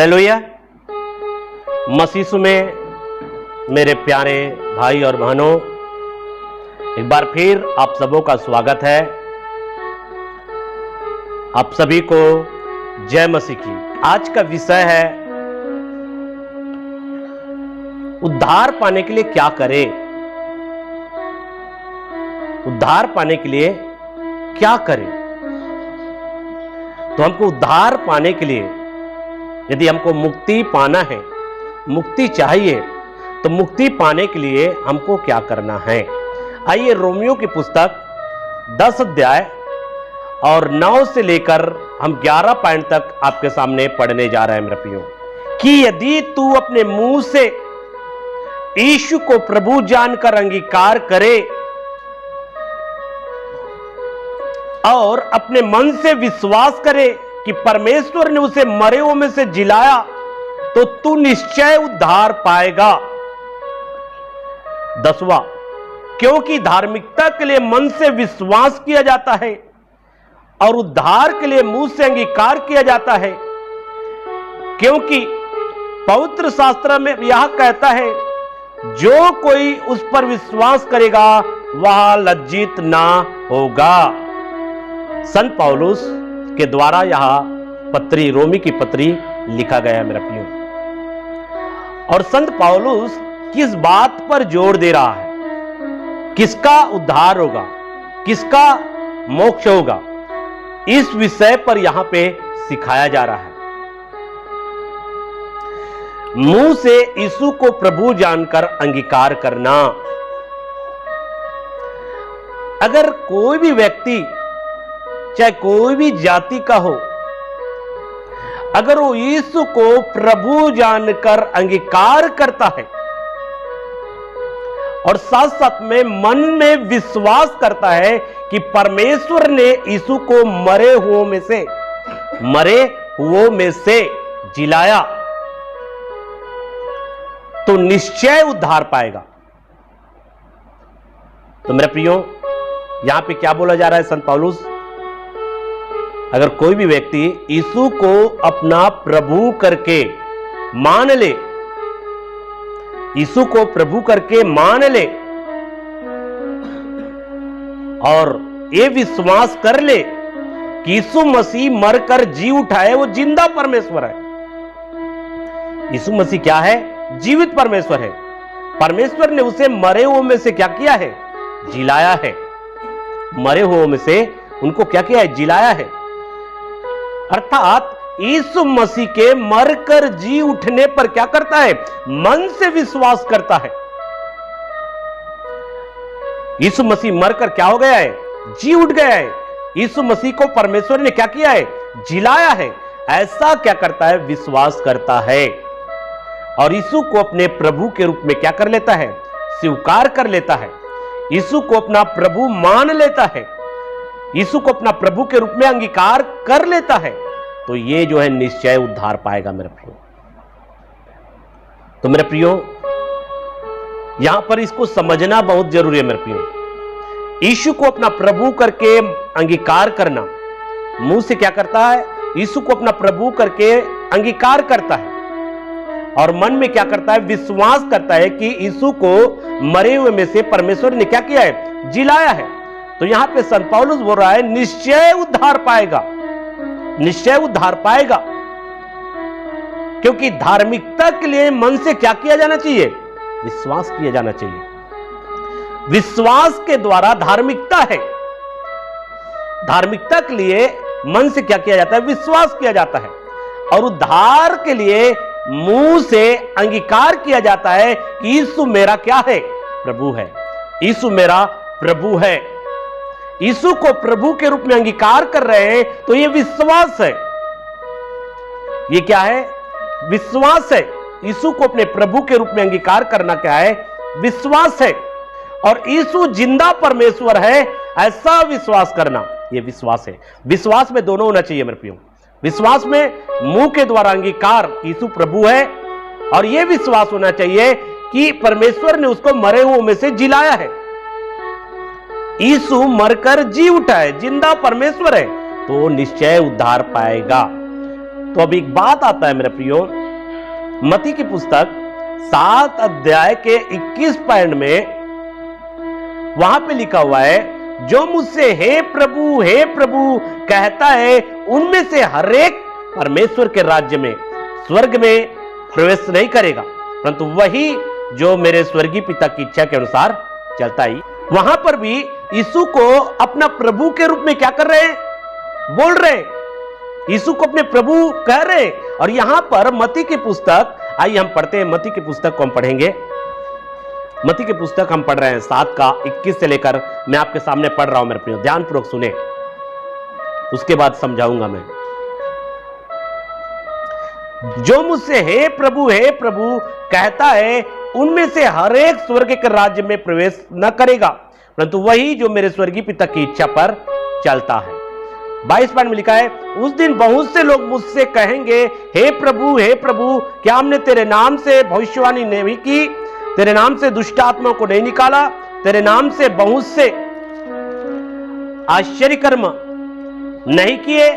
Hallelujah. मसीह में मेरे प्यारे भाई और बहनों, एक बार फिर आप सबों का स्वागत है। आप सभी को जय मसीह की। आज का विषय है उद्धार पाने के लिए क्या करें। उद्धार पाने के लिए क्या करें। तो हमको उद्धार पाने के लिए, यदि हमको मुक्ति पाना है, मुक्ति चाहिए, तो मुक्ति पाने के लिए हमको क्या करना है। आइए रोमियो की पुस्तक 10 अध्याय और 9 से लेकर हम 11 पॉइंट तक आपके सामने पढ़ने जा रहे हैं मेरे प्रियो। कि यदि तू अपने मुंह से यीशु को प्रभु जानकर अंगीकार करे और अपने मन से विश्वास करे कि परमेश्वर ने उसे मरे हुए में से जिलाया, तो तू निश्चय उद्धार पाएगा। 10वां, क्योंकि धार्मिकता के लिए मन से विश्वास किया जाता है और उद्धार के लिए मुंह से अंगीकार किया जाता है। क्योंकि पवित्र शास्त्र में यह कहता है, जो कोई उस पर विश्वास करेगा वह लज्जित ना होगा। संत पौलुस के द्वारा यह पत्री, रोमी की पत्री लिखा गया है मेरा प्रियो। और संत पौलुस किस बात पर जोर दे रहा है, किसका उद्धार होगा, किसका मोक्ष होगा, इस विषय पर यहां पे सिखाया जा रहा है। मुंह से यीशु को प्रभु जानकर अंगीकार करना। अगर कोई भी व्यक्ति, चाहे कोई भी जाति का हो, अगर वो यीशु को प्रभु जानकर अंगीकार करता है और साथ साथ में मन में विश्वास करता है कि परमेश्वर ने यीशु को मरे हुओं में से जिलाया, तो निश्चय उद्धार पाएगा। तो मेरे प्रियो, यहां पे क्या बोला जा रहा है संत पौलुस? अगर कोई भी व्यक्ति यीशु को अपना प्रभु करके मान ले, यीशु को प्रभु करके मान ले और ये विश्वास कर ले कि यीशु मसीह मरकर जी उठाए, वो जिंदा परमेश्वर है। यीशु मसीह क्या है? जीवित परमेश्वर है। परमेश्वर ने उसे मरे हुओं में से क्या किया है? जिलाया है। मरे हुओं में से उनको क्या किया है? जिलाया है। अर्थात यीशु मसीह के मरकर जी उठने पर क्या करता है? मन से विश्वास करता है। यीशु मसीह मरकर क्या हो गया है? जी उठ गया है। यीशु मसीह को परमेश्वर ने क्या किया है? जिलाया है। ऐसा क्या करता है? विश्वास करता है और यीशु को अपने प्रभु के रूप में क्या कर लेता है? स्वीकार कर लेता है। यीशु को अपना प्रभु मान लेता है, यीशु को अपना प्रभु के रूप में अंगीकार कर लेता है, तो ये जो है निश्चय उद्धार पाएगा मेरे प्रियो। तो मेरे प्रियो, यहां पर इसको समझना बहुत जरूरी है मेरे प्रियो। यीशु को अपना प्रभु करके अंगीकार करना, मुंह से क्या करता है? यीशु को अपना प्रभु करके अंगीकार करता है और मन में क्या करता है? विश्वास करता है कि यीशु को मरे हुए में से परमेश्वर ने क्या किया है? जिलाया है। तो यहां पे संत पौलुस बोल रहा है, निश्चय उद्धार पाएगा, निश्चय उद्धार पाएगा। क्योंकि धार्मिकता के लिए मन से क्या किया जाना चाहिए? विश्वास किया जाना चाहिए। विश्वास के द्वारा धार्मिकता है। धार्मिकता के लिए मन से क्या किया जाता है? विश्वास किया जाता है। और उद्धार के लिए मुंह से अंगीकार किया जाता है कि यीशु मेरा क्या है? प्रभु है। यीशु मेरा प्रभु है। यीशु को प्रभु के रूप में अंगीकार कर रहे हैं, तो यह विश्वास है। यह क्या है? विश्वास है। यीशु को अपने प्रभु के रूप में अंगीकार करना क्या है? विश्वास है। और यीशु जिंदा परमेश्वर है, ऐसा विश्वास करना, यह विश्वास है। विश्वास में दोनों होना चाहिए मेरे प्रियो। विश्वास में मुंह के द्वारा अंगीकार यीशु प्रभु है, और यह विश्वास होना चाहिए कि परमेश्वर ने उसको मरे हुओं में से जिलाया है। यीशु मरकर जी उठा है, जिंदा परमेश्वर है, तो निश्चय उद्धार पाएगा। तो अब एक बात आता है मेरे प्रियो, मत्ती की पुस्तक 7 अध्याय के 21 पॉइंट में वहां पे लिखा हुआ है, जो मुझसे हे प्रभु कहता है, उनमें से हर एक परमेश्वर के राज्य में, स्वर्ग में प्रवेश नहीं करेगा, परंतु वही जो मेरे स्वर्गीय पिता की इच्छा के अनुसार चलता है। वहां पर भी यीशु को अपना प्रभु के रूप में क्या कर रहे हैं, बोल रहे हैं, यीशु को अपने प्रभु कह रहे हैं। और यहां पर मत्ती की पुस्तक, आइए हम पढ़ते हैं, मत्ती की पुस्तक को हम पढ़ेंगे। मत्ती की पुस्तक हम पढ़ रहे हैं 7 का 21 से लेकर, मैं आपके सामने पढ़ रहा हूं मेरे प्रियो, ध्यानपूर्वक सुने, उसके बाद समझाऊंगा मैं। जो मुझसे हे प्रभु कहता है, उनमें से हर एक स्वर्ग के राज्य में प्रवेश न करेगा, परंतु वही जो मेरे स्वर्गीय पिता की इच्छा पर चलता है। 22 पॉइंट में लिखा है, उस दिन बहुत से लोग मुझसे कहेंगे, हे प्रभु क्या हमने तेरे नाम से भविष्यवाणी नहीं की, तेरे नाम से दुष्ट आत्मा को नहीं निकाला, तेरे नाम से बहुत से आश्चर्य कर्म नहीं किए?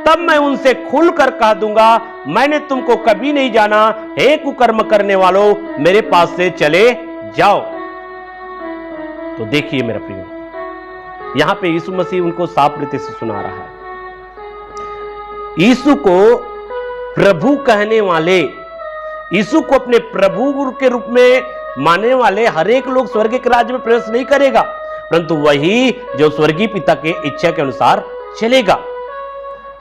तब मैं उनसे खुलकर कह दूंगा, मैंने तुमको कभी नहीं जाना, हे कुकर्म करने वालों, मेरे पास से चले जाओ। तो देखिए मेरे प्रियो, यहां पे यीशु मसीह उनको साफ रीति से सुना रहा है। यीशु को प्रभु कहने वाले, यीशु को अपने प्रभु के रूप में मानने वाले हर एक लोग स्वर्ग के राज्य में प्रवेश नहीं करेगा, परंतु वही जो स्वर्गीय पिता के इच्छा के अनुसार चलेगा,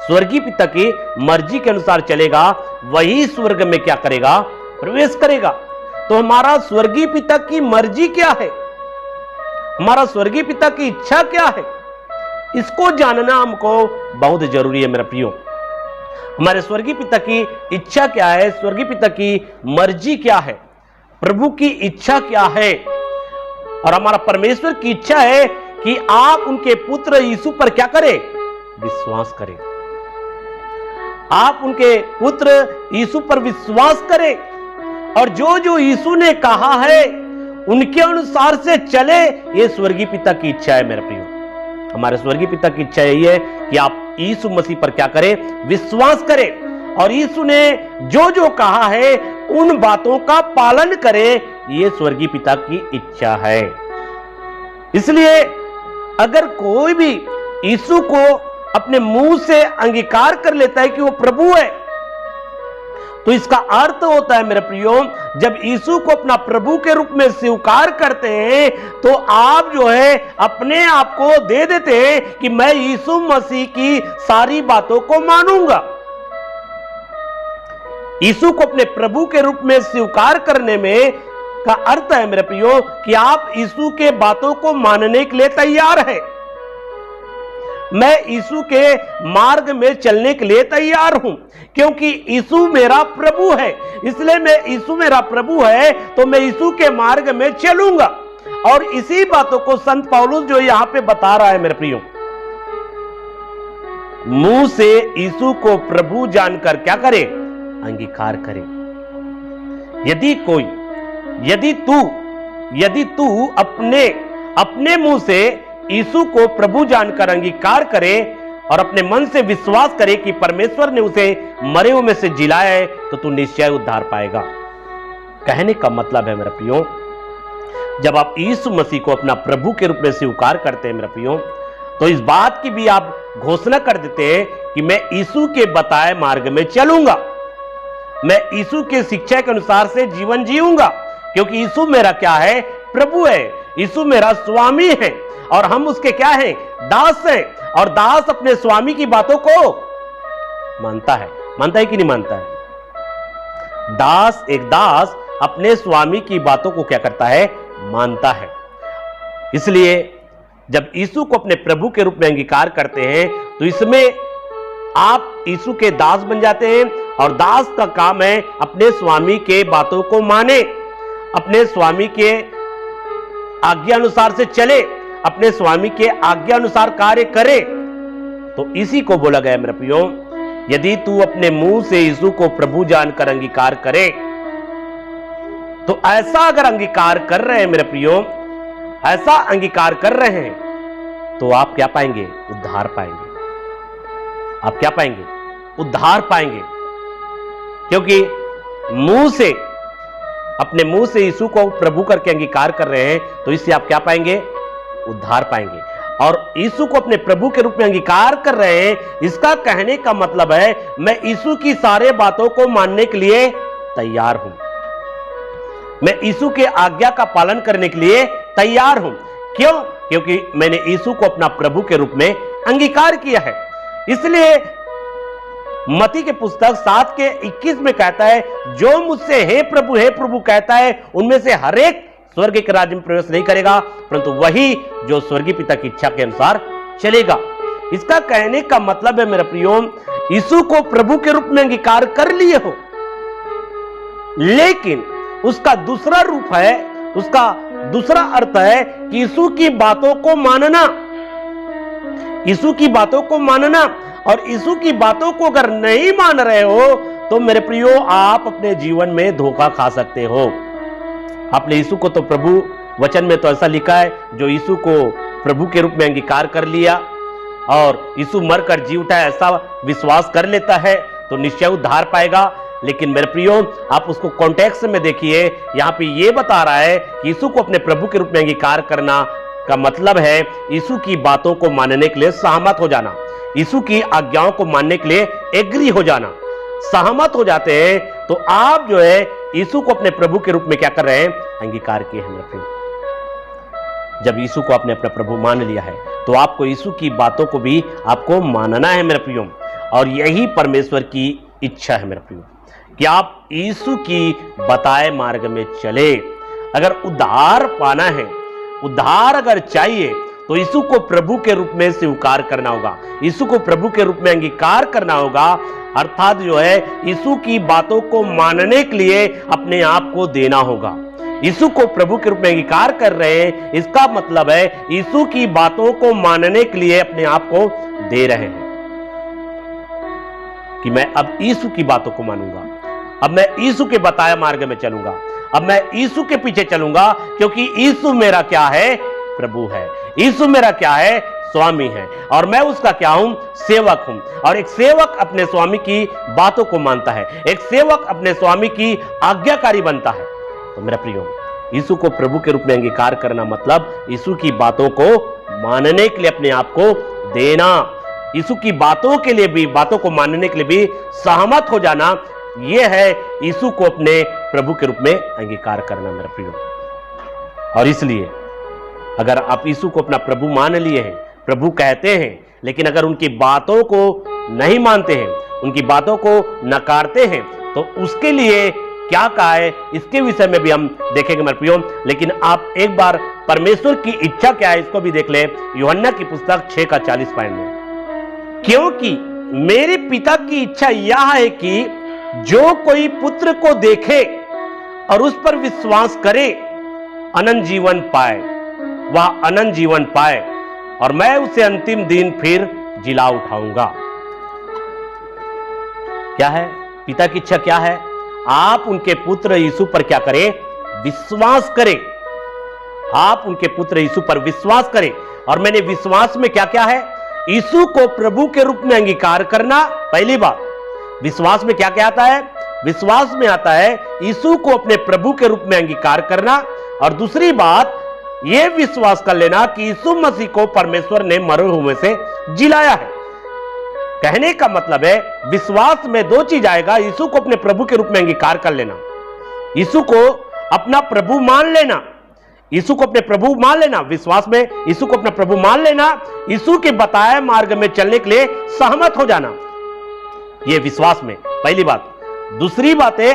स्वर्गीय पिता की मर्जी के अनुसार चलेगा, वही स्वर्ग में क्या करेगा, प्रवेश करेगा। तो हमारा स्वर्गीय पिता की मर्जी क्या है, हमारा स्वर्गीय पिता की इच्छा क्या है, इसको जानना हमको बहुत जरूरी है मेरा प्रियो। हमारे स्वर्गीय पिता की इच्छा क्या है, स्वर्गीय पिता की मर्जी क्या है, प्रभु की इच्छा क्या है। और हमारा परमेश्वर की इच्छा है कि आप उनके पुत्र यीशु पर क्या करें, विश्वास करें, आप उनके पुत्र यीशु पर विश्वास करें, और जो जो यीशु ने कहा है उनके अनुसार से चले। ये स्वर्गीय पिता की इच्छा है मेरे प्रियो। हमारे स्वर्गीय पिता की इच्छा यही है कि आप यीशु मसीह पर क्या करें, विश्वास करें, और यीशु ने जो जो कहा है उन बातों का पालन करें। ये स्वर्गीय पिता की इच्छा है। इसलिए अगर कोई भी यीशु को अपने मुंह से अंगीकार कर लेता है कि वो प्रभु है, तो इसका अर्थ होता है मेरे प्रियो, जब यीशु को अपना प्रभु के रूप में स्वीकार करते हैं, तो आप जो है अपने आप को दे देते हैं कि मैं यीशु मसीह की सारी बातों को मानूंगा। यीशु को अपने प्रभु के रूप में स्वीकार करने में का अर्थ है मेरे प्रियो कि आप यीशु के बातों को मानने के लिए तैयार है। मैं यीशु के मार्ग में चलने के लिए तैयार हूं, क्योंकि यीशु मेरा प्रभु है। इसलिए मैं, यीशु मेरा प्रभु है तो मैं यीशु के मार्ग में चलूंगा। और इसी बातों को संत पौलुस जो यहां पे बता रहा है मेरे प्रियो, मुंह से यीशु को प्रभु जानकर क्या करे, अंगीकार करे। यदि तू अपने मुंह से यीशु को प्रभु जानकर अंगीकार करे और अपने मन से विश्वास करे कि परमेश्वर ने उसे मरे हुए में से जिलाया है, तो तू निश्चय उद्धार पाएगा। कहने का मतलब है मेरे प्रियो, जब आप यीशु मसीह को अपना प्रभु के रूप में स्वीकार करते हैं मेरे प्रियो, तो इस बात की भी आप घोषणा कर देते हैं कि मैं यीशु के बताए मार्ग में चलूंगा, मैं यीशु के शिक्षा के अनुसार से जीवन जीऊंगा, क्योंकि यीशु मेरा क्या है, प्रभु है, यीशु मेरा स्वामी है, और हम उसके क्या हैं, दास हैं। और दास अपने स्वामी की बातों को मानता है कि नहीं मानता है? एक दास अपने स्वामी की बातों को क्या करता है, मानता है। इसलिए जब यीशु को अपने प्रभु के रूप में अंगीकार करते हैं, तो इसमें आप यीशु के दास बन जाते हैं, और दास का काम है अपने स्वामी के बातों को माने, अपने स्वामी के आज्ञा अनुसार से चले, अपने स्वामी के आज्ञा अनुसार कार्य करे। तो इसी को बोला गया मेरे प्रियो, यदि तू अपने मुंह से यीशु को प्रभु जानकर अंगीकार करे, तो ऐसा अगर अंगीकार कर रहे हैं मेरे प्रियो, ऐसा अंगीकार कर रहे हैं, तो आप क्या पाएंगे, उद्धार पाएंगे। आप क्या पाएंगे, उद्धार पाएंगे। क्योंकि अपने मुंह से यीशु को प्रभु करके अंगीकार कर रहे हैं, तो इससे आप क्या पाएंगे? उद्धार पाएंगे। और यीशु को अपने प्रभु के रूप में अंगीकार कर रहे हैं, इसका कहने का मतलब है मैं यीशु की सारे बातों को मानने के लिए तैयार हूं, मैं यीशु के आज्ञा का पालन करने के लिए तैयार हूं। क्यों? क्योंकि मैंने यीशु को अपना प्रभु के रूप में अंगीकार किया है। इसलिए मत्ती के पुस्तक 7:21 में कहता है, जो मुझसे हे प्रभु कहता है, उनमें से हर एक स्वर्ग के राज्य में प्रवेश नहीं करेगा, परंतु वही जो स्वर्गीय पिता की इच्छा के अनुसार चलेगा। इसका कहने का मतलब है मेरे प्रियो, यीशु को प्रभु के रूप में अंगीकार कर लिए हो, लेकिन उसका दूसरा रूप है, उसका दूसरा अर्थ है कि यीशु की बातों को मानना, यीशु की बातों को मानना। और यीशु की बातों को अगर नहीं मान रहे हो तो मेरे प्रियो आप अपने जीवन में धोखा खा सकते हो। आपने यीशु को तो प्रभु, वचन में तो ऐसा लिखा है, जो यीशु को प्रभु के रूप में अंगीकार कर लिया और यीशु मरकर जी उठा, ऐसा विश्वास कर लेता है तो निश्चय उद्धार पाएगा। लेकिन मेरे प्रियो आप उसको कॉन्टेक्स्ट में देखिए, यहां पे ये बता रहा है कि यीशु को अपने प्रभु के रूप में अंगीकार करना का मतलब है यीशु की बातों को मानने के लिए सहमत हो जाना, यीशु की आज्ञाओं को मानने के लिए एग्री हो जाना। सहमत हो जाते हैं तो आप जो है यीशु को अपने प्रभु के रूप में क्या कर रहे हैं? अंगीकार किए हैं मेरे प्रियो। जब यीशु को आपने अपना प्रभु मान लिया है तो आपको यीशु की बातों को भी आपको मानना है मेरे प्रियो। और यही परमेश्वर की इच्छा है मेरे प्रियो कि आप यीशु की बताए मार्ग में चले। अगर उद्धार पाना है, उद्धार अगर चाहिए, तो यीशु को प्रभु के रूप में स्वीकार करना होगा, यीशु को प्रभु के रूप में अंगीकार करना होगा। अर्थात जो है यीशु की बातों को मानने के लिए अपने आप को देना होगा। यीशु को प्रभु के रूप में अंगीकार कर रहे हैं, इसका मतलब है यीशु की बातों को मानने के लिए अपने आप को दे रहे हैं कि मैं अब यीशु की बातों को मानूंगा, अब मैं यीशु के बताए मार्ग में चलूंगा, अब मैं यीशु के पीछे चलूंगा, क्योंकि यीशु मेरा क्या है? प्रभु है। यीशु मेरा क्या है? स्वामी है। और मैं उसका क्या हूं? सेवक हूं। और एक सेवक अपने स्वामी की बातों को मानता है, एक सेवक अपने स्वामी की आज्ञाकारी बनता है। तो मेरा प्रियो, यीशु को प्रभु के रूप में अंगीकार करना मतलब यीशु की बातों को मानने के लिए अपने आप को देना, यीशु की बातों के लिए भी, बातों को मानने के लिए भी सहमत हो जाना। यह है यीशु को अपने प्रभु के रूप में अंगीकार करना मेरा प्रियो। और इसलिए अगर आप यीशु को अपना प्रभु मान लिए हैं, प्रभु कहते हैं, लेकिन अगर उनकी बातों को नहीं मानते हैं, उनकी बातों को नकारते हैं, तो उसके लिए क्या कहा है इसके विषय में भी हम देखेंगे मेरे प्रियो। लेकिन आप एक बार परमेश्वर की इच्छा क्या है इसको भी देख ले। यूहन्ना की पुस्तक 6:40 में, क्योंकि मेरे पिता की इच्छा यह है कि जो कोई पुत्र को देखे और उस पर विश्वास करे अनंत जीवन पाए, वह अनंत जीवन पाए, और मैं उसे अंतिम दिन फिर जिला उठाऊंगा। क्या है पिता की इच्छा? क्या है? आप उनके पुत्र यीशु पर क्या करें? विश्वास करें। आप उनके पुत्र यीशु पर विश्वास करें। और मैंने विश्वास में क्या क्या है? यीशु को प्रभु के रूप में अंगीकार करना, पहली बात। विश्वास में क्या क्या आता है? विश्वास में आता है यीशु को अपने प्रभु के रूप में अंगीकार करना, और दूसरी बात यह विश्वास कर लेना कि यीशु मसीह को परमेश्वर ने मरे हुए से जिलाया है। कहने का मतलब है विश्वास में दो चीज आएगा, यीशु को अपने प्रभु के रूप में अंगीकार कर लेना, यीशु को अपना प्रभु मान लेना, यीशु को अपने प्रभु मान लेना। विश्वास में यीशु को अपना प्रभु मान लेना, यीशु के बताए मार्ग में चलने के लिए सहमत हो जाना, यह विश्वास में पहली बात। दूसरी बात है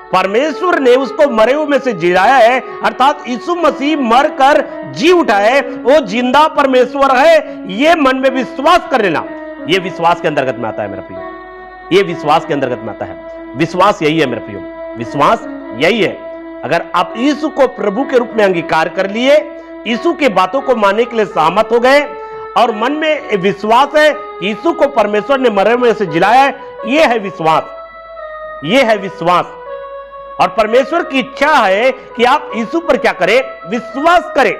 परमेश्वर ने उसको मरे हुए में से जिलाया है, अर्थात यीशु मसीह मरकर जी उठा है, वो जिंदा परमेश्वर है, यह मन में विश्वास कर लेना। यह विश्वास के अंतर्गत में आता है मेरा प्रियो, यह विश्वास के अंतर्गत में आता है। विश्वास यही है मेरा प्रियो, विश्वास यही है। अगर आप यीशु को प्रभु के रूप में अंगीकार कर लिए, यीशु के बातों को मानने के लिए सहमत हो गए, और मन में विश्वास है कि यीशु को परमेश्वर ने मरे हुए से जिलाया है, यह है विश्वास, यह है विश्वास। और परमेश्वर की इच्छा है कि आप यीशु पर क्या करें? विश्वास करें।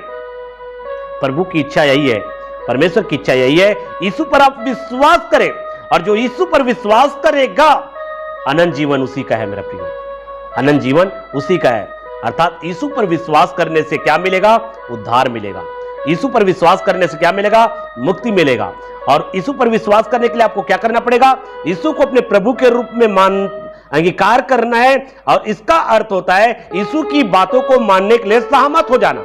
प्रभु की इच्छा यही है, परमेश्वर की इच्छा यही है, यीशु पर आप विश्वास करें। और जो यीशु पर विश्वास करेगा, अनंत जीवन उसी का है मेरा प्रियो, अनंत जीवन उसी का है। अर्थात यीशु पर विश्वास करने से क्या मिलेगा? उद्धार मिलेगा। यीशु पर विश्वास करने से क्या मिलेगा? मुक्ति मिलेगा। और यीशु पर विश्वास करने के लिए आपको क्या करना पड़ेगा? यीशु को अपने प्रभु के रूप में अंगीकार करना है। और इसका अर्थ होता है यीशु की बातों को मानने के लिए सहमत हो जाना।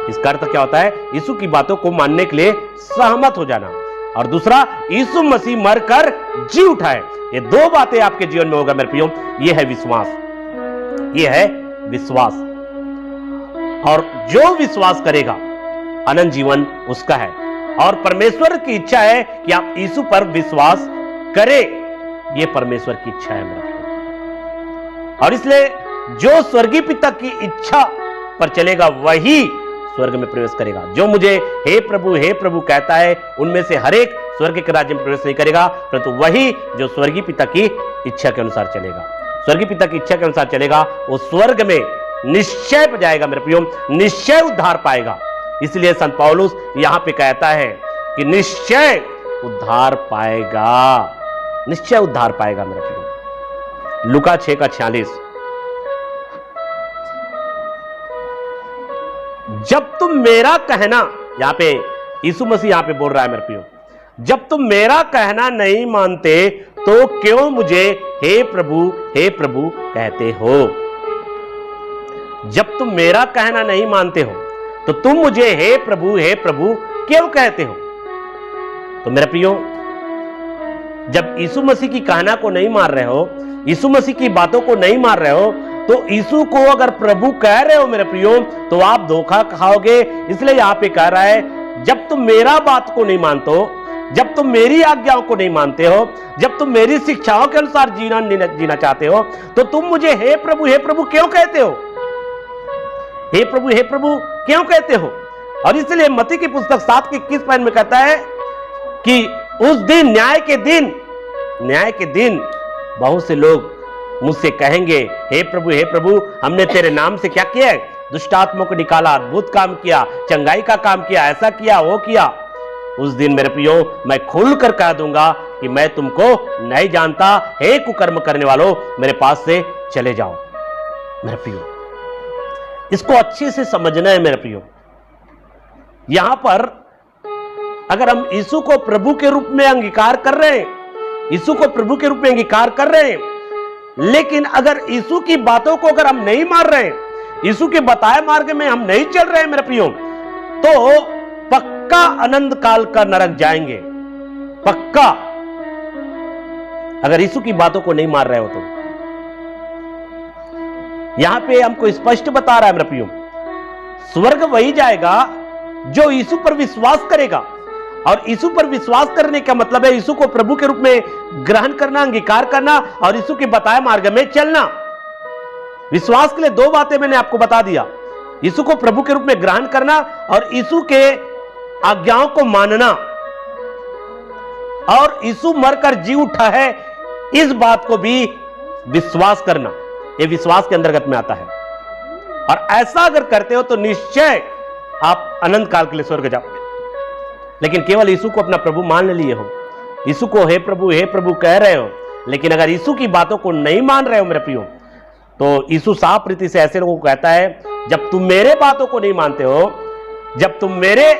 इसका अर्थ क्या होता है? यीशु की बातों को मानने के लिए सहमत हो जाना। और दूसरा, यीशु मसीह मरकर जी उठाए। ये दो बातें आपके जीवन में होगा मेरे प्रियो। ये है विश्वास, ये है विश्वास। और जो विश्वास करेगा अनंत जीवन उसका है। और परमेश्वर की इच्छा है कि आप यीशु पर विश्वास करें। यह परमेश्वर की इच्छा है मेरे प्रियो। और इसलिए जो स्वर्गीय पिता की इच्छा पर चलेगा वही स्वर्ग में प्रवेश करेगा। जो मुझे हे प्रभु कहता है, उनमें से हर एक स्वर्ग के राज्य में प्रवेश नहीं करेगा, परंतु वही जो स्वर्गीय पिता की इच्छा के अनुसार चलेगा। स्वर्गीय पिता की इच्छा के अनुसार चलेगा, वो स्वर्ग में निश्चय पर जाएगा मेरे प्रियो, निश्चय उद्धार पाएगा। इसलिए संत पौलुस यहां पे कहता है कि निश्चय उद्धार पाएगा, निश्चय उद्धार पाएगा मेरे प्रियो। लूका 6:46, जब तुम मेरा कहना, यहां पे यीशु मसीह यहां पे बोल रहा है मेरे प्रियो, जब तुम मेरा कहना नहीं मानते तो क्यों मुझे हे प्रभु कहते हो? जब तुम मेरा कहना नहीं मानते हो तो तुम मुझे हे प्रभु क्यों कहते हो? तो मेरे प्रियो, जब यीशु मसीह की कहना को नहीं मान रहे हो, यीशु मसीह की बातों को नहीं मान रहे हो, तो यीशु को अगर प्रभु कह रहे हो मेरे प्रियो, तो आप धोखा खाओगे। इसलिए यहां पे कह रहा है, जब तुम मेरा बात को नहीं मानते हो, जब तुम मेरी आज्ञाओं को नहीं मानते हो, जब तुम मेरी शिक्षाओं के अनुसार जीना चाहते हो, तो तुम मुझे हे प्रभु क्यों कहते हो? हे प्रभु क्यों कहते हो? और इसलिए मत्ती की पुस्तक 7:21 में कहता है कि उस दिन, न्याय के दिन बहुत से लोग मुझसे कहेंगे, हे प्रभु हमने तेरे नाम से क्या किया? दुष्ट आत्मा को निकाला, अद्भुत काम किया, चंगाई का काम किया, ऐसा किया, वो किया। उस दिन मेरे प्रियो मैं खुलकर कह दूंगा कि मैं तुमको नहीं जानता, हे कुकर्म करने वालों, मेरे पास से चले जाओ। मेरे प्रियो, इसको अच्छे से समझना है मेरे प्रियो। यहां पर अगर हम यीशु को प्रभु के रूप में अंगीकार कर रहे हैं, यीशु को प्रभु के रूप में अंगीकार कर रहे हैं, लेकिन अगर यीशु की बातों को अगर हम नहीं मान रहे, यीशु के बताए मार्ग में हम नहीं चल रहे हैं मेरे प्रियो, तो पक्का अनंत काल का नरक जाएंगे, पक्का। अगर यीशु की बातों को नहीं मान रहे हो तो यहां पे हमको स्पष्ट बता रहा है मेरे प्रियो, स्वर्ग वही जाएगा जो यीशु पर विश्वास करेगा। और यीशु पर विश्वास करने का मतलब है यीशु को प्रभु के रूप में ग्रहण करना, अंगीकार करना और यीशु के बताए मार्ग में चलना। विश्वास के लिए दो बातें मैंने आपको बता दिया, यीशु को प्रभु के रूप में ग्रहण करना और यीशु के आज्ञाओं को मानना। और यीशु मरकर जी उठा है, इस बात को भी विश्वास करना, यह विश्वास के अंतर्गत में आता है। और ऐसा अगर करते हो तो निश्चय आप अनंत काल के लिए स्वर्ग जाओगे। लेकिन केवल यीशु को अपना प्रभु मान लिए हो, यीशु को हे प्रभु कह रहे हो, लेकिन अगर यीशु की बातों को नहीं मान रहे हो मेरे प्रियो, तो यीशु साफ रीति से ऐसे लोगों को कहता है, जब तुम मेरे बातों को नहीं मानते हो, जब तुम मेरे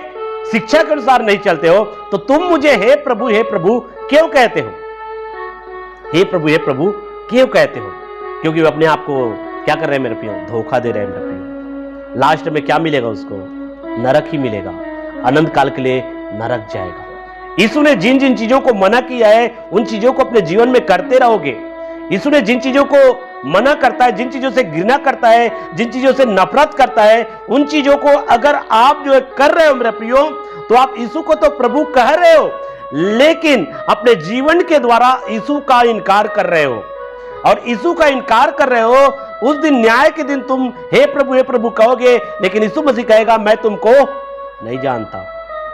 शिक्षा के अनुसार नहीं चलते हो, तो तुम मुझे हे प्रभु क्यों कहते हो? हे प्रभु क्यों कहते हो? क्योंकि वो अपने आप को क्या कर रहे हैं मेरे प्रियो? धोखा दे रहे हैं मेरे प्रियो। लास्ट में क्या मिलेगा उसको? नरक ही मिलेगा, अनंत काल के लिए नरक जाएगा। यीशु ने जिन जिन चीजों को मना किया है, उन चीजों को अपने जीवन में करते रहोगे। यीशु ने जिन चीजों को मना करता है, जिन चीजों से घृणा करता है, जिन चीजों से नफरत करता है, उन चीजों को अगर आप जो है कर रहे हो मेरे प्रियो, तो आप यीशु को तो प्रभु कह रहे हो, लेकिन अपने जीवन के द्वारा यीशु का इनकार कर रहे हो। और यीशु का इनकार कर रहे हो, उस दिन, न्याय के दिन तुम हे प्रभु कहोगे, लेकिन यीशु मसीह कहेगा, मैं तुमको नहीं जानता,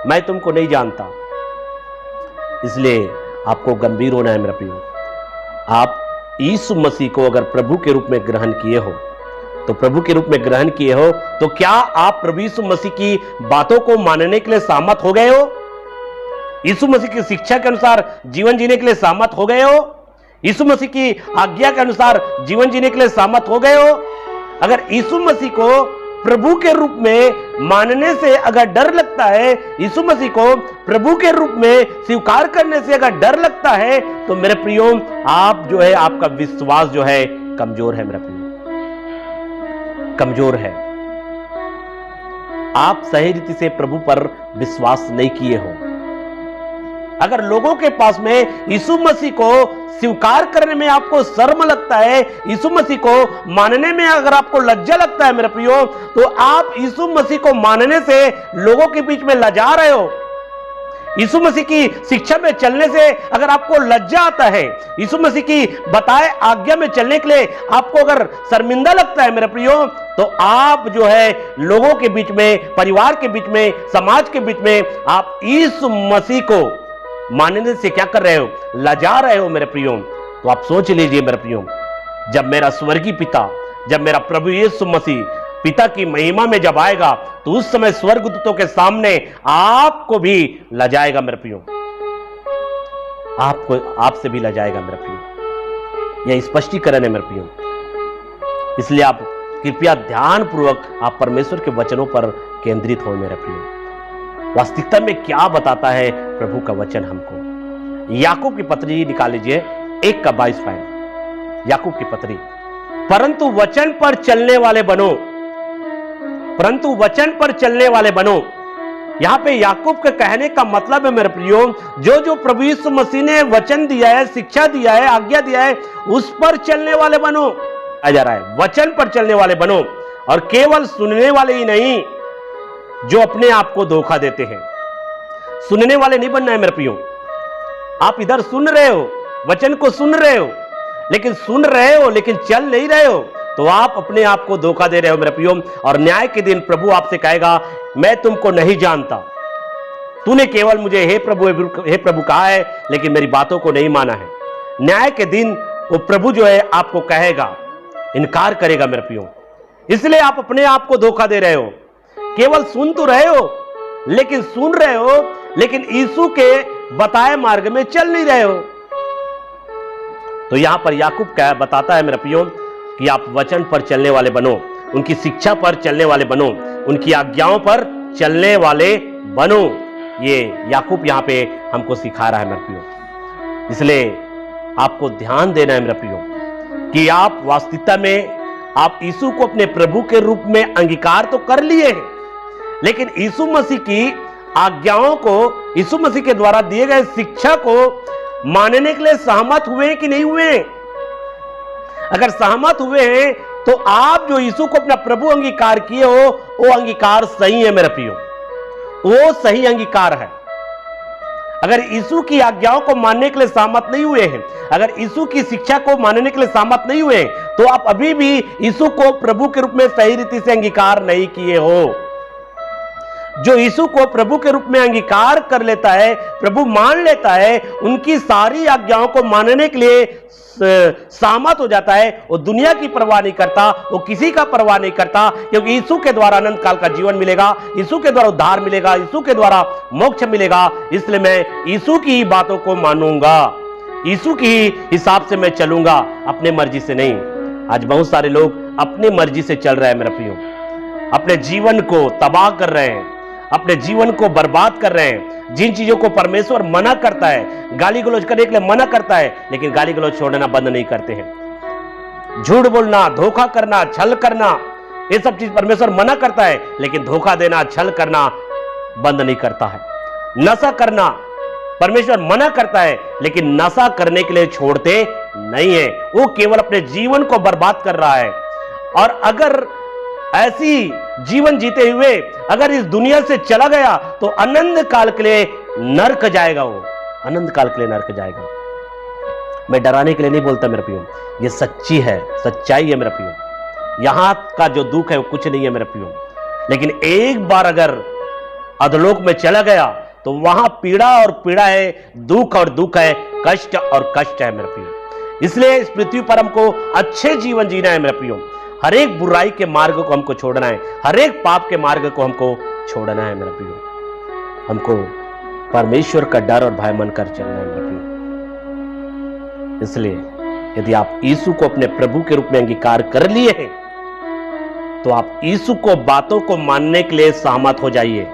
मैं तुमको नहीं जानता। इसलिए आपको गंभीर होना है मेरा प्रियो। आप यीशु मसीह को अगर प्रभु के रूप में ग्रहण किए हो, तो प्रभु के रूप में ग्रहण किए हो, तो क्या आप प्रभु यीशु मसीह की बातों को मानने के लिए सहमत हो गए हो? यीशु मसीह की शिक्षा के अनुसार जीवन जीने के लिए सहमत हो गए हो? यीशु मसीह की आज्ञा के अनुसार जीवन जीने के लिए सहमत हो गए हो? अगर यीशु मसीह को प्रभु के रूप में मानने से अगर डर लगता है, यीशु मसीह को प्रभु के रूप में स्वीकार करने से अगर डर लगता है, तो मेरे प्रियो आप जो है, आपका विश्वास जो है कमजोर है। मेरे प्रियो कमजोर है। आप सही रीति से प्रभु पर विश्वास नहीं किए हो। अगर लोगों के पास में यीशु मसीह को स्वीकार करने में आपको शर्म लगता है, यीशु मसीह को मानने में अगर आपको लज्जा लगता है मेरे प्रियो, तो आप यीशु मसीह को मानने से लोगों के बीच में लजा रहे हो। यीशु मसीह की शिक्षा में चलने से अगर आपको लज्जा आता है, यीशु मसीह की बताए आज्ञा में चलने के लिए आपको अगर शर्मिंदा लगता है मेरे प्रियो, तो आप जो है लोगों के बीच में, परिवार के बीच में, समाज के बीच में आप यीशु मसीह को मानने से क्या कर रहे हो? लजा रहे हो मेरे प्रियो। तो आप सोच लीजिए मेरे प्रियो, जब मेरा स्वर्गीय पिता, जब मेरा प्रभु यीशु मसीह पिता की महिमा में जब आएगा, तो उस समय स्वर्गदूतों के सामने आपको भी लजाएगा मेरे प्रियो, आपसे भी लजाएगा मेरे प्रियो। यह स्पष्टीकरण है मेरे प्रियो। इसलिए आप कृपया ध्यान पूर्वक आप परमेश्वर के वचनों पर केंद्रित हो मेरे प्रियो। वास्तविकता में क्या बताता है प्रभु का वचन हमको? याकूब की पत्री निकाल लीजिए, 1:22। याकूब की पत्री, परंतु वचन पर चलने वाले बनो, परंतु वचन पर चलने वाले बनो। यहां पे याकूब के कहने का मतलब है मेरे प्रियो, जो प्रभु यीशु मसीह ने वचन दिया है, शिक्षा दिया है, आज्ञा दिया है, उस पर चलने वाले बनो। आ जा रहा है, वचन पर चलने वाले बनो, और केवल सुनने वाले ही नहीं जो अपने आप को धोखा देते हैं। सुनने वाले नहीं बनना है मेरे प्रियो। आप इधर सुन रहे हो, वचन को सुन रहे हो, लेकिन चल नहीं रहे हो, तो आप अपने आप को धोखा दे रहे हो मेरे प्रियो। और न्याय के दिन प्रभु आपसे कहेगा, मैं तुमको नहीं जानता, तूने केवल मुझे हे प्रभु कहा है, लेकिन मेरी बातों को नहीं माना है। न्याय के दिन वो प्रभु जो है आपको कहेगा, इनकार करेगा मेरे प्रियो। इसलिए आप अपने आप को धोखा दे रहे हो। केवल सुन तो रहे हो, लेकिन यीशु के बताए मार्ग में चल नहीं रहे हो। तो यहां पर याकूब क्या बताता है मेरे प्रियो कि आप वचन पर चलने वाले बनो, उनकी शिक्षा पर चलने वाले बनो, उनकी आज्ञाओं पर चलने वाले बनो। ये याकूब यहां पे हमको सिखा रहा है मेरे प्रियो। इसलिए आपको ध्यान देना है मेरे प्रियो कि आप वास्तविकता में आप यीशु को अपने प्रभु के रूप में अंगीकार तो कर लिए हैं, लेकिन यीशु मसीह की आज्ञाओं को, यीशु मसीह के द्वारा दिए गए शिक्षा को मानने के लिए सहमत हुए कि नहीं हुए? अगर सहमत हुए हैं तो आप जो यीशु को अपना प्रभु अंगीकार किए हो, वो अंगीकार सही है मेरे प्रियो, वो सही अंगीकार है। अगर यीशु की आज्ञाओं को मानने के लिए सहमत नहीं हुए हैं, अगर यीशु की शिक्षा को मानने के लिए सहमत नहीं हुए, तो आप अभी भी यीशु को प्रभु के रूप में सही रीति से अंगीकार नहीं किए हो। जो यीशु को प्रभु के रूप में अंगीकार कर लेता है, प्रभु मान लेता है, उनकी सारी आज्ञाओं को मानने के लिए सहमत हो जाता है, वो दुनिया की परवाह नहीं करता, वो किसी का परवाह नहीं करता, क्योंकि यीशु के द्वारा अनंत काल का जीवन मिलेगा, यीशु के द्वारा उद्धार मिलेगा, यीशु के द्वारा मोक्ष मिलेगा। इसलिए मैं यीशु की ही बातों को मानूंगा, यीशु की ही हिसाब से मैं चलूंगा, अपने मर्जी से नहीं। आज बहुत सारे लोग अपनी मर्जी से चल रहे हैं मेरे प्रियो, अपने जीवन को तबाह कर रहे हैं, अपने जीवन को बर्बाद कर रहे हैं। जिन चीजों को परमेश्वर मना करता है, गाली गलौज करने के लिए मना करता है, लेकिन गाली गलौज छोड़ना बंद नहीं करते हैं। झूठ बोलना, धोखा करना, छल करना, ये सब चीज परमेश्वर मना करता है, लेकिन धोखा देना, छल करना बंद नहीं करता है। नशा करना परमेश्वर मना करता है, लेकिन नशा करने के लिए छोड़ते नहीं है, वो केवल अपने जीवन को बर्बाद कर रहा है। और अगर ऐसी जीवन जीते हुए अगर इस दुनिया से चला गया, तो अनंत काल के लिए नरक जाएगा, वो अनंत काल के लिए नरक जाएगा। मैं डराने के लिए नहीं बोलता मेरे प्रियो, ये सच्ची है, सच्चाई है मेरे प्रियो। यहां का जो दुख है वो कुछ नहीं है मेरे प्रियो, लेकिन एक बार अगर अधलोक में चला गया, तो वहां पीड़ा और पीड़ा है, दुख और दुख है, कष्ट और कष्ट है मेरे प्रियो। इसलिए इस पृथ्वी पर हमको अच्छे जीवन जीना है मेरे प्रियो। हर एक बुराई के मार्ग को हमको छोड़ना है, हर एक पाप के मार्ग को हमको छोड़ना है मेरे प्रियो। हमको परमेश्वर का डर और भय मन कर चलना है मेरे प्रियो। इसलिए यदि आप यीशु को अपने प्रभु के रूप में अंगीकार कर लिए हैं तो आप यीशु को बातों को मानने के लिए सहमत हो जाइए।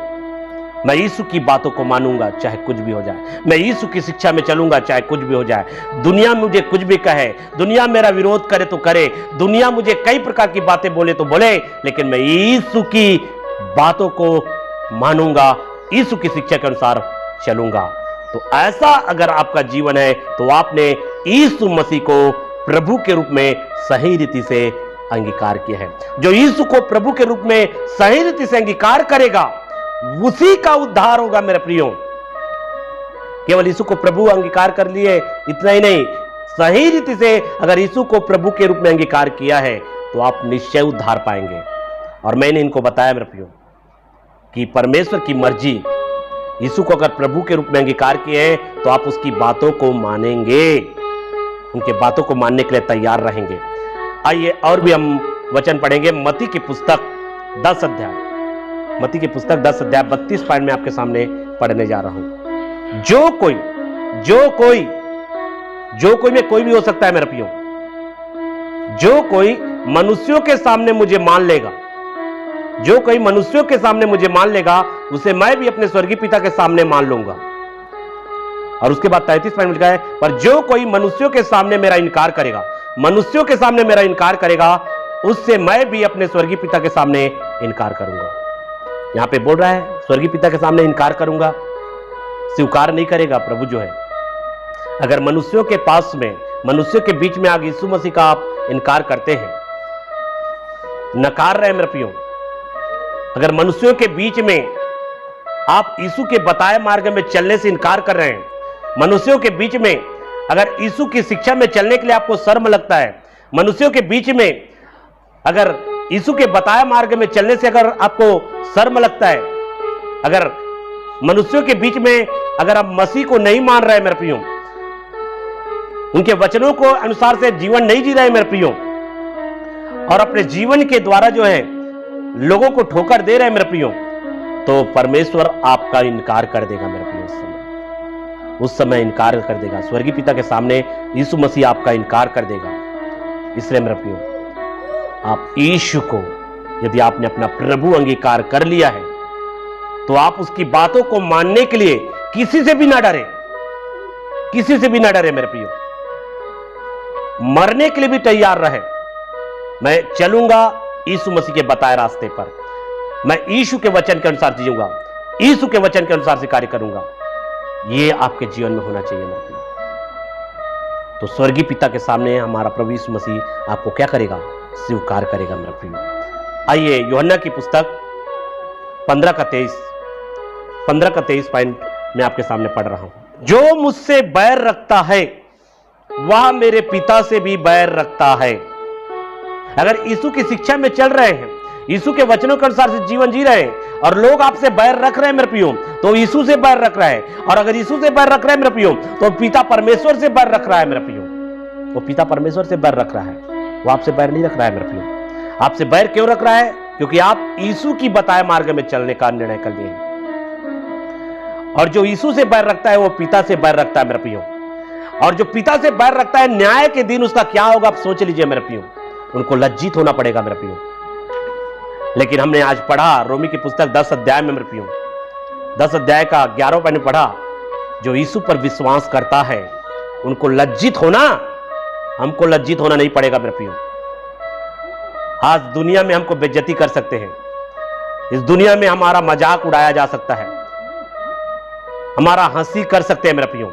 मैं यीशु की बातों को मानूंगा चाहे कुछ भी हो जाए, मैं यीशु की शिक्षा में चलूंगा चाहे कुछ भी हो जाए। दुनिया मुझे कुछ भी कहे, दुनिया मेरा विरोध करे तो करे, दुनिया मुझे कई प्रकार की बातें बोले तो बोले, लेकिन मैं यीशु की बातों को मानूंगा, यीशु की शिक्षा के अनुसार चलूंगा। तो ऐसा अगर आपका जीवन है तो आपने यीशु मसीह को प्रभु के रूप में सही रीति से अंगीकार किया है। जो यीशु को प्रभु के रूप में सही रीति से अंगीकार करेगा उसी का उद्धार होगा मेरे प्रियो। केवल यीशु को प्रभु अंगीकार कर लिए इतना ही नहीं, सही रीति से अगर यीशु को प्रभु के रूप में अंगीकार किया है तो आप निश्चय उद्धार पाएंगे। और मैंने इनको बताया मेरे प्रियो कि परमेश्वर की मर्जी, यीशु को अगर प्रभु के रूप में अंगीकार किए हैं तो आप उसकी बातों को मानेंगे, उनके बातों को मानने के लिए तैयार रहेंगे। आइए और भी हम वचन पढ़ेंगे। मत्ती की पुस्तक 10 अध्याय, मत्ती की पुस्तक 10 अध्याय 32 पॉइंट में आपके सामने पढ़ने जा रहा हूं। जो कोई में कोई भी हो सकता है मेरे प्रियो, जो कोई मनुष्यों के सामने मुझे मान लेगा, जो कोई मनुष्यों के सामने मुझे मान लेगा उसे मैं भी अपने स्वर्गीय पिता के सामने मान लूंगा। और उसके बाद 33 पॉइंट में लिखा है, पर जो कोई मनुष्यों के सामने मेरा इनकार करेगा, मनुष्यों के सामने मेरा इनकार करेगा, उससे मैं भी अपने स्वर्गीय पिता के सामने इनकार करूंगा। यहां पे बोल रहा है स्वर्गीय पिता के सामने इनकार करूंगा, स्वीकार नहीं करेगा प्रभु जो है। अगर मनुष्यों के पास में, मनुष्यों के बीच में आगे यीशु मसीह का आप इनकार करते हैं, नकार रहे मेरे प्रियो, अगर मनुष्यों के बीच में आप यीशु के बताए मार्ग में चलने से इनकार कर रहे हैं, मनुष्यों के बीच में अगर यीशु की शिक्षा में चलने के लिए आपको शर्म लगता है, मनुष्यों के बीच में अगर यीशु के बताए मार्ग में चलने से अगर आपको शर्म लगता है, अगर मनुष्यों के बीच में अगर आप मसीह को नहीं मान रहे मेरे प्रियो, उनके वचनों को अनुसार से जीवन नहीं जी रहे मेरे प्रियो, और अपने जीवन के द्वारा जो है लोगों को ठोकर दे रहे मेरे प्रियो, तो परमेश्वर आपका इनकार कर देगा मेरे प्रियो। उस समय इनकार कर देगा, स्वर्गीय पिता के सामने यीशु मसीह आपका इनकार कर देगा। इसलिए मेरे प्रियो, आप यीशु को यदि आपने अपना प्रभु अंगीकार कर लिया है तो आप उसकी बातों को मानने के लिए किसी से भी ना डरे, किसी से भी ना डरे मेरे प्रियो, मरने के लिए भी तैयार रहे। मैं चलूंगा यीशु मसीह के बताए रास्ते पर, मैं यीशु के वचन के अनुसार जीऊंगा, यीशु के वचन के अनुसार से कार्य करूंगा। ये आपके जीवन में होना चाहिए मेरे प्रियो। तो स्वर्गीय पिता के सामने हमारा प्रभु यीशु मसीह आपको क्या करेगा? स्वीकार करेगा मेरे प्रियो। आइए यूहन्ना की पुस्तक 15 का 23 पॉइंट मैं आपके सामने पढ़ रहा हूं। जो मुझसे बैर रखता है वह मेरे पिता से भी बैर रखता है। अगर यीशु की शिक्षा में चल रहे हैं, यीशु के वचनों के अनुसार से जीवन जी रहे हैं और लोग आपसे बैर रख रहे हैं मेरे प्रियो, तो यीशु से बैर रख रहा है। और अगर यीशु से बैर रख रहा है मेरे प्रियो, तो पिता परमेश्वर से बैर रख रहा है मेरे प्रियो। वो पिता परमेश्वर से बैर रख रहा है, वो आपसे बैर नहीं रख रहा है मेरे प्रियो। आपसे बैर क्यों रख रहा है? क्योंकि आप यीशु की बताए मार्ग में चलने का निर्णय कर लिए हैं। और जो यीशु से बैर रखता है वो पिता से बैर रखता है मेरे प्रियो। और जो पिता से बैर रखता है, न्याय के दिन उसका क्या होगा आप सोच लीजिए मेरे प्रियो। उनको लज्जित होना पड़ेगा मेरे प्रियो। लेकिन हमने आज पढ़ा रोमी की पुस्तक 10 अध्याय में मेरे प्रियो, 10 अध्याय का 11 पॉइंट पढ़ा, जो यीशु पर विश्वास करता है उनको लज्जित होना, हमको लज्जित होना नहीं पड़ेगा मेरे प्रियो। आज दुनिया में हमको बेइज्जती कर सकते हैं, इस दुनिया में हमारा मजाक उड़ाया जा सकता है, हमारा हंसी कर सकते हैं मेरे प्रियो,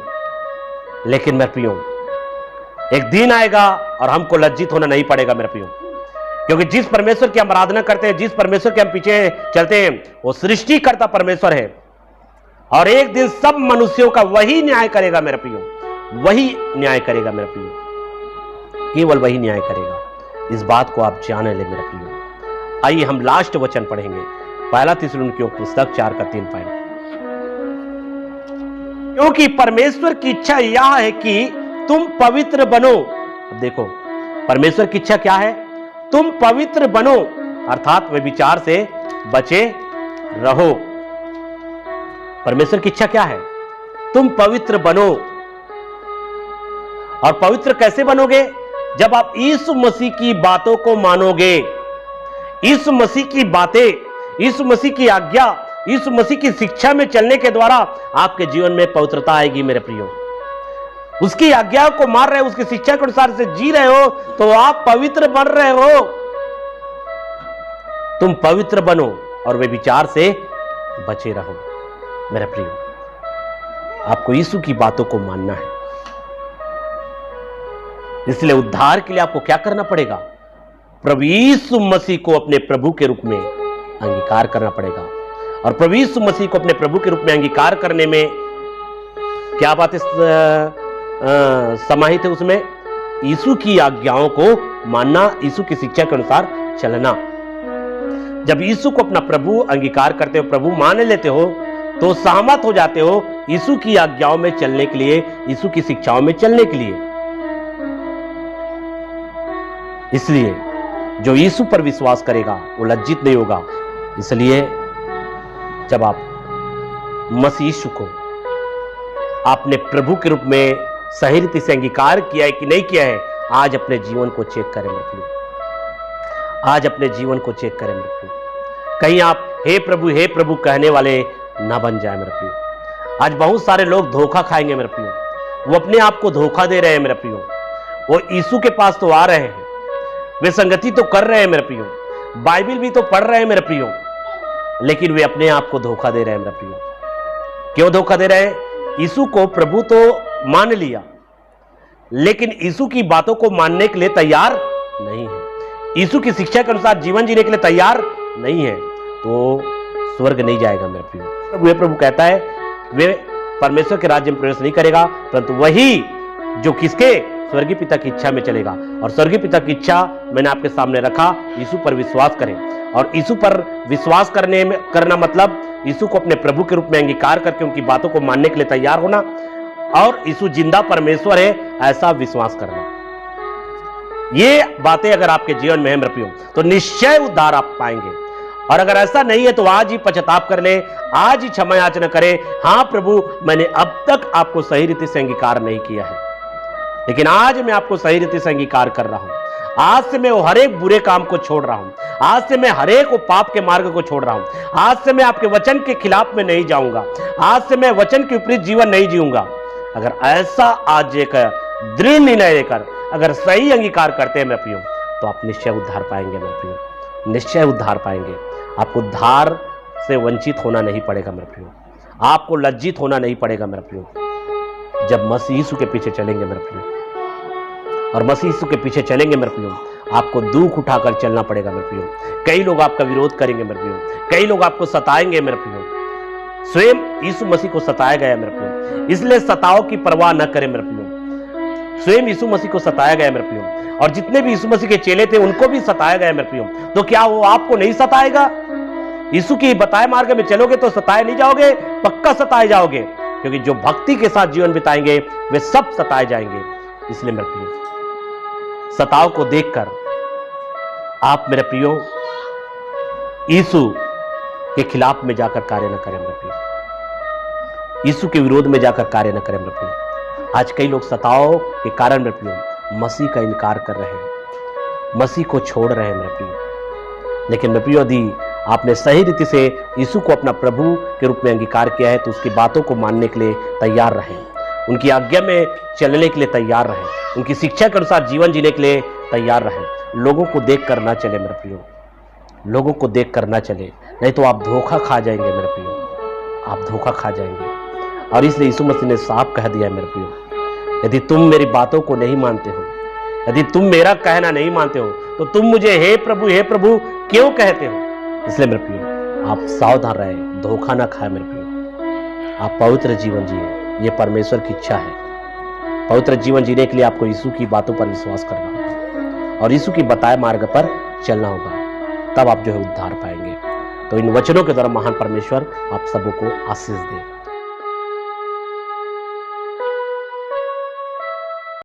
लेकिन मेरे प्रियो एक दिन आएगा और हमको लज्जित होना नहीं पड़ेगा मेरे प्रियो। क्योंकि जिस परमेश्वर की हम आराधना करते हैं, जिस परमेश्वर के हम पीछे चलते हैं, वो सृष्टिकर्ता परमेश्वर है। और एक दिन सब मनुष्यों का वही न्याय करेगा मेरे प्रियो, वही न्याय करेगा मेरे प्रियो, केवल वही न्याय करेगा। इस बात को आप जान ले मेरे प्रियो। आइए हम लास्ट वचन पढ़ेंगे, पहला थिस्सलुनीकियों की पुस्तक 4 का 3 पॉइंट। क्योंकि परमेश्वर की इच्छा यह है कि तुम पवित्र बनो। अब देखो परमेश्वर की इच्छा क्या है? तुम पवित्र बनो, अर्थात व्यभिचार से बचे रहो। परमेश्वर की इच्छा क्या है? तुम पवित्र बनो। और पवित्र कैसे बनोगे? जब आप यीशु मसीह की बातों को मानोगे, यीशु मसीह की बातें, यीशु मसीह की आज्ञा, यीशु मसीह की शिक्षा में चलने के द्वारा आपके जीवन में पवित्रता आएगी मेरे प्रियो। उसकी आज्ञा को मान रहे हो, उसकी शिक्षा के अनुसार से जी रहे हो, तो आप पवित्र बन रहे हो। तुम पवित्र बनो और वे विचार से बचे रहो मेरे प्रियो। आपको यीशु की बातों को मानना है। इसलिए उद्धार के लिए आपको क्या करना पड़ेगा? प्रभु यीशु मसीह को अपने प्रभु के रूप में अंगीकार करना पड़ेगा। और प्रभु यीशु मसीह को अपने प्रभु के रूप में अंगीकार करने में क्या बातें समाहित है? उसमें यीशु की आज्ञाओं को मानना, यीशु की शिक्षा के अनुसार चलना। जब यीशु को अपना प्रभु अंगीकार करते हो, प्रभु मान लेते हो, तो सहमत हो जाते हो यीशु की आज्ञाओं में चलने के लिए, यीशु की शिक्षाओं में चलने के लिए। इसलिए जो यीशु पर विश्वास करेगा वो लज्जित नहीं होगा। इसलिए जब आप मसीह यीशु को आपने प्रभु के रूप में सही रीति से अंगीकार किया है कि नहीं किया है, आज अपने जीवन को चेक करें मेरे प्रियो। आज अपने जीवन को चेक करें मेरे प्रियो। कहीं आप हे प्रभु कहने वाले ना बन जाए मेरे प्रियो। आज बहुत सारे लोग धोखा खाएंगे मेरे प्रियो। वो अपने आप को धोखा दे रहे हैं मेरे प्रियो। वो यीशु के पास तो आ रहे हैं, वे संगति तो कर रहे हैं मेरे प्रियो, बाइबल भी तो पढ़ रहे हैं मेरे प्रियो, लेकिन वे अपने आप को धोखा दे रहे हैं मेरे प्रियो। क्यों धोखा दे रहे हैं? यीशु को प्रभु तो मान लिया, लेकिन यीशु की बातों को मानने के लिए तैयार नहीं है, यीशु की शिक्षा के अनुसार जीवन जीने के लिए तैयार नहीं है, तो स्वर्ग नहीं जाएगा मेरे प्रियो। वे प्रभु कहता है वे परमेश्वर के राज्य में प्रवेश नहीं करेगा, परंतु वही जो किसके? स्वर्गीय पिता की इच्छा में चलेगा। और स्वर्गीय पिता की इच्छा मैंने आपके सामने रखा, यीशु पर विश्वास करें। और यीशु पर विश्वास करना मतलब यीशु को अपने प्रभु के रूप में अंगीकार करके उनकी बातों को मानने के लिए तैयार होना, और यीशु जिंदा परमेश्वर है ऐसा विश्वास करना। ये बातें अगर आपके जीवन में है मेरे प्रियो, तो निश्चय उद्धार आप पाएंगे। और अगर ऐसा नहीं है तो आज ही पश्चाताप कर ले, आज ही क्षमा याचना करें। हाँ प्रभु, मैंने अब तक आपको सही रीति से अंगीकार नहीं किया है, लेकिन आज मैं आपको सही रीति से अंगीकार कर रहा हूं। आज से मैं वो हर एक बुरे काम को छोड़ रहा हूं। आज से मैं हर एक वो पाप के मार्ग को छोड़ रहा हूं। आज से मैं आपके वचन के खिलाफ में नहीं जाऊंगा। आज से मैं वचन के विपरीत जीवन नहीं जीऊंगा। अगर ऐसा आज एक दृढ़ निर्णय लेकर अगर सही अंगीकार करते हैं मेरे प्रियो, तो आप निश्चय उद्धार पाएंगे मेरे प्रियो, निश्चय उद्धार पाएंगे। आपको उद्धार से वंचित होना नहीं पड़ेगा मेरे प्रियो, आपको लज्जित होना नहीं पड़ेगा मेरे प्रियो। जब मसीह यीशु के पीछे चलेंगे मेरे प्रियो, और मसीह यीशु के पीछे चलेंगे मेरे प्रियो, आपको दुख उठाकर चलना पड़ेगा मेरे प्रियो। कई लोग आपका विरोध करेंगे मेरे प्रियो, कई लोग आपको सताएंगे मेरे प्रियो। स्वयं यीशु मसीह को सताया गया मेरे प्रियो, इसलिए सताओ की परवाह न करें मेरे प्रियो। स्वयं यीशु मसीह को सताया गया मेरे प्रियो, और जितने भी यीशु मसीह के चेले थे उनको भी सताया गया मेरे प्रियो। तो क्या वो आपको नहीं सताएगा? यीशु की बताए मार्ग में चलोगे तो सताए नहीं जाओगे, पक्का सताए जाओगे, क्योंकि जो भक्ति के साथ जीवन बिताएंगे वे सब सताए जाएंगे। इसलिए मेरे प्रियो, सताव को देखकर आप मेरे प्रियो यीशु के खिलाफ में जाकर कार्य न करें मेरे प्रियो, यीशु के विरोध में जाकर कार्य न करें मेरे प्रियो। आज कई लोग सताव के कारण मेरे प्रियो मसीह का इनकार कर रहे हैं, मसीह को छोड़ रहे हैं मेरे प्रियो। लेकिन मेरे प्रियो, यदि आपने सही रीति से यीशु को अपना प्रभु के रूप में अंगीकार किया है, तो उसकी बातों को मानने के लिए तैयार रहें, उनकी आज्ञा में चलने के लिए तैयार रहें, उनकी शिक्षा के अनुसार जीवन जीने के लिए तैयार रहें। लोगों को देख कर ना चले मेरे प्रियो, लोगों को देख कर ना चले, नहीं तो आप धोखा खा जाएंगे मेरे प्रियो, आप धोखा खा जाएंगे। और इसलिए यीशु मसीह ने साफ कह दिया मेरे प्रियो, यदि तुम मेरी बातों को नहीं मानते हो, यदि तुम मेरा कहना नहीं मानते हो, तो तुम मुझे हे प्रभु क्यों कहते हो? इसलिए मेरे प्रियो, आप सावधान रहे, धोखा ना खाए मेरे प्रियो। आप पवित्र जीवन जिए, ये परमेश्वर की इच्छा है। पवित्र जीवन जीने के लिए आपको यीशु की बातों पर विश्वास करना होगा और यीशु की बताए मार्ग पर चलना होगा, तब आप जो है उद्धार पाएंगे। तो इन वचनों के द्वारा महान परमेश्वर आप सबको आशीष दे।